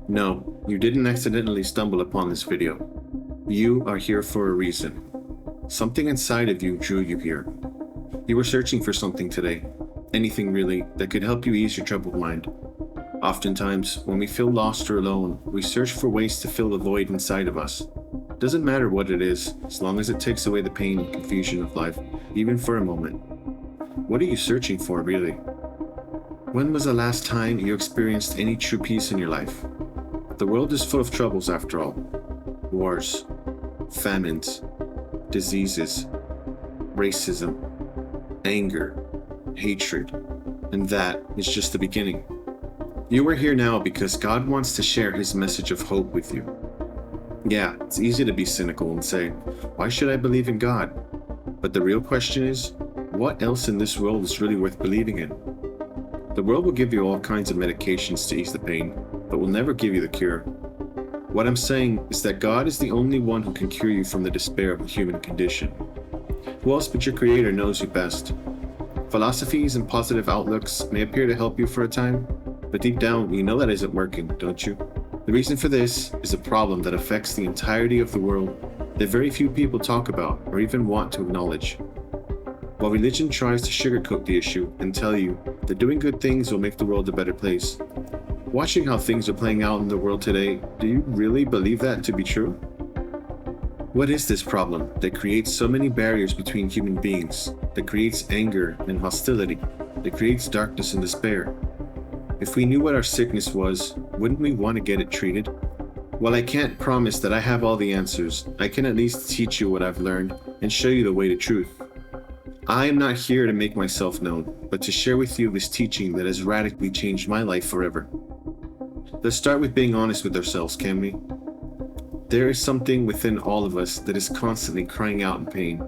No, you didn't accidentally stumble upon this video. You are here for a reason. Something inside of you drew you here. You were searching for something today. Anything really that could help you ease your troubled mind. Oftentimes, when we feel lost or alone, we search for ways to fill the void inside of us. Doesn't matter what it is, as long as it takes away the pain and confusion of life, even for a moment. What are you searching for, really? When was the last time you experienced any true peace in your life? The world is full of troubles after all. Wars, famines, diseases, racism, anger, hatred, and that is just the beginning. You are here now because God wants to share His message of hope with you. Yeah, it's easy to be cynical and say, why should I believe in God? But the real question is, what else in this world is really worth believing in? The world will give you all kinds of medications to ease the pain, but will never give you the cure. What I'm saying is that God is the only one who can cure you from the despair of the human condition. Who else but your Creator knows you best? Philosophies and positive outlooks may appear to help you for a time, but deep down you know that isn't working, don't you? The reason for this is a problem that affects the entirety of the world that very few people talk about or even want to acknowledge. While religion tries to sugarcoat the issue and tell you that doing good things will make the world a better place, watching how things are playing out in the world today, do you really believe that to be true? What is this problem that creates so many barriers between human beings, that creates anger and hostility, that creates darkness and despair? If we knew what our sickness was, wouldn't we want to get it treated? While I can't promise that I have all the answers, I can at least teach you what I've learned and show you the way to truth. I am not here to make myself known, but to share with you this teaching that has radically changed my life forever. Let's start with being honest with ourselves, can we? There is something within all of us that is constantly crying out in pain.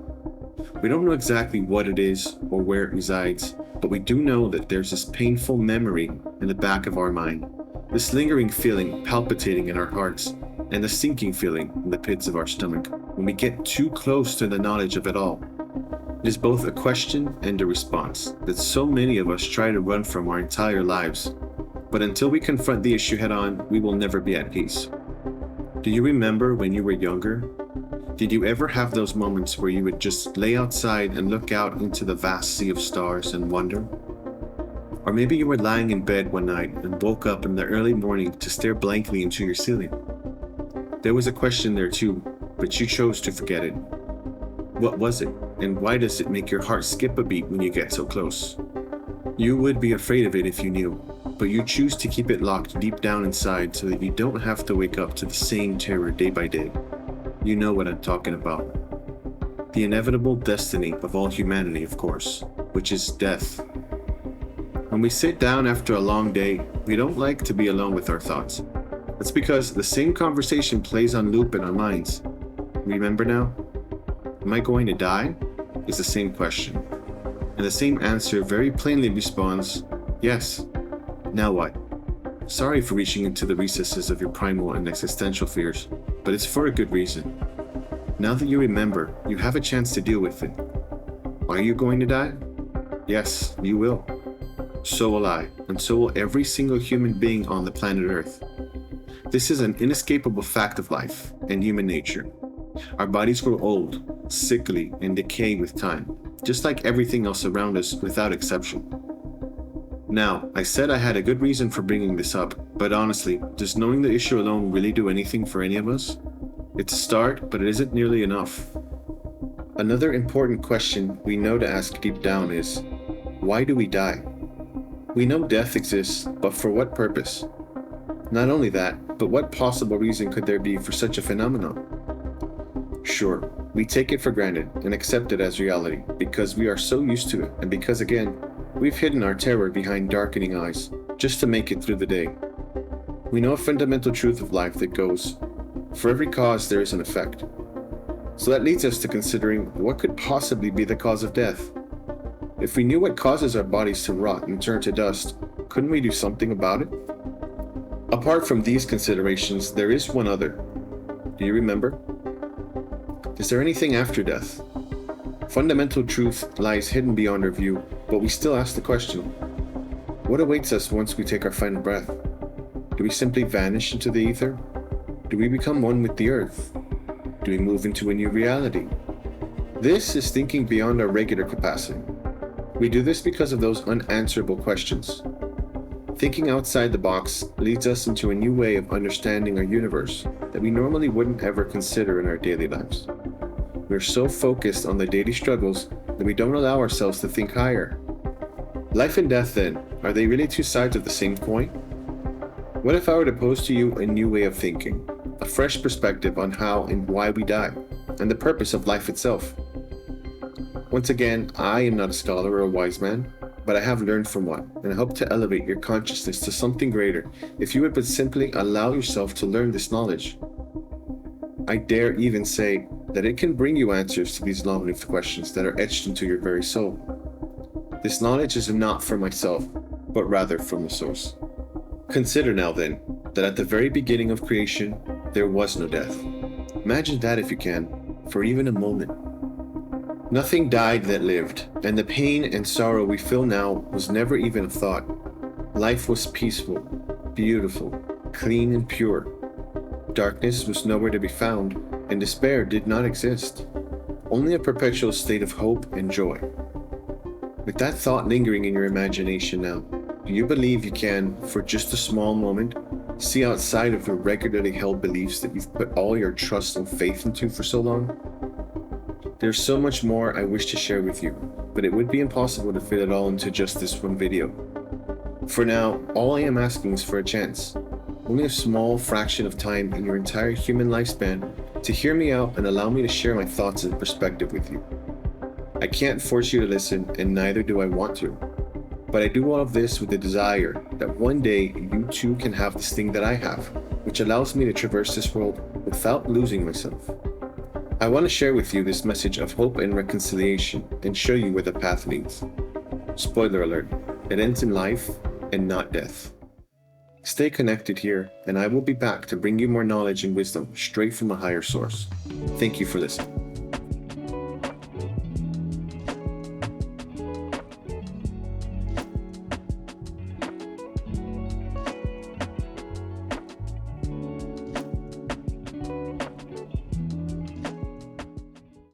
We don't know exactly what it is or where it resides, but we do know that there's this painful memory in the back of our mind, this lingering feeling palpitating in our hearts, and the sinking feeling in the pits of our stomach when we get too close to the knowledge of it all. It is both a question and a response that so many of us try to run from our entire lives. But until we confront the issue head on, we will never be at peace. Do you remember when you were younger? Did you ever have those moments where you would just lay outside and look out into the vast sea of stars and wonder? Or maybe you were lying in bed one night and woke up in the early morning to stare blankly into your ceiling. There was a question there too, but you chose to forget it. What was it, and why does it make your heart skip a beat when you get so close? You would be afraid of it if you knew, but you choose to keep it locked deep down inside so that you don't have to wake up to the same terror day by day. You know what I'm talking about. The inevitable destiny of all humanity, of course, which is death. When we sit down after a long day, we don't like to be alone with our thoughts. That's because the same conversation plays on loop in our minds. Remember now? Am I going to die? Is the same question. And the same answer very plainly responds, yes. Now what? Sorry for reaching into the recesses of your primal and existential fears, but it's for a good reason. Now that you remember, you have a chance to deal with it. Are you going to die? Yes, you will. So will I, and so will every single human being on the planet Earth. This is an inescapable fact of life and human nature. Our bodies grow old, sickly, and decay with time, just like everything else around us without exception. Now, I said I had a good reason for bringing this up, but honestly, does knowing the issue alone really do anything for any of us? It's a start, but it isn't nearly enough. Another important question we know to ask deep down is, why do we die? We know death exists, but for what purpose? Not only that, but what possible reason could there be for such a phenomenon? Sure, we take it for granted and accept it as reality because we are so used to it and because, again, we've hidden our terror behind darkening eyes just to make it through the day. We know a fundamental truth of life that goes, for every cause there is an effect. So that leads us to considering what could possibly be the cause of death. If we knew what causes our bodies to rot and turn to dust, couldn't we do something about it? Apart from these considerations, there is one other. Do you remember? Is there anything after death? Fundamental truth lies hidden beyond our view, but we still ask the question, what awaits us once we take our final breath? Do we simply vanish into the ether? Do we become one with the earth? Do we move into a new reality? This is thinking beyond our regular capacity. We do this because of those unanswerable questions. Thinking outside the box leads us into a new way of understanding our universe that we normally wouldn't ever consider in our daily lives. We're so focused on the daily struggles that we don't allow ourselves to think higher. Life and death, then, are they really two sides of the same coin? What if I were to pose to you a new way of thinking, a fresh perspective on how and why we die, and the purpose of life itself? Once again, I am not a scholar or a wise man, but I have learned from one, and I hope to elevate your consciousness to something greater if you would but simply allow yourself to learn this knowledge. I dare even say that it can bring you answers to these long-lived questions that are etched into your very soul. This knowledge is not for myself, but rather from the source. Consider now then, that at the very beginning of creation, there was no death. Imagine that if you can, for even a moment. Nothing died that lived, and the pain and sorrow we feel now was never even a thought. Life was peaceful, beautiful, clean and pure. Darkness was nowhere to be found, and despair did not exist. Only a perpetual state of hope and joy. With that thought lingering in your imagination now, do you believe you can, for just a small moment, see outside of the regularly held beliefs that you've put all your trust and faith into for so long? There's so much more I wish to share with you, but it would be impossible to fit it all into just this one video. For now, all I am asking is for a chance, only a small fraction of time in your entire human lifespan, to hear me out and allow me to share my thoughts and perspective with you. I can't force you to listen, and neither do I want to. But I do all of this with the desire that one day you too can have this thing that I have, which allows me to traverse this world without losing myself. I want to share with you this message of hope and reconciliation and show you where the path leads. Spoiler alert, it ends in life and not death. Stay connected here, and I will be back to bring you more knowledge and wisdom straight from a higher source. Thank you for listening.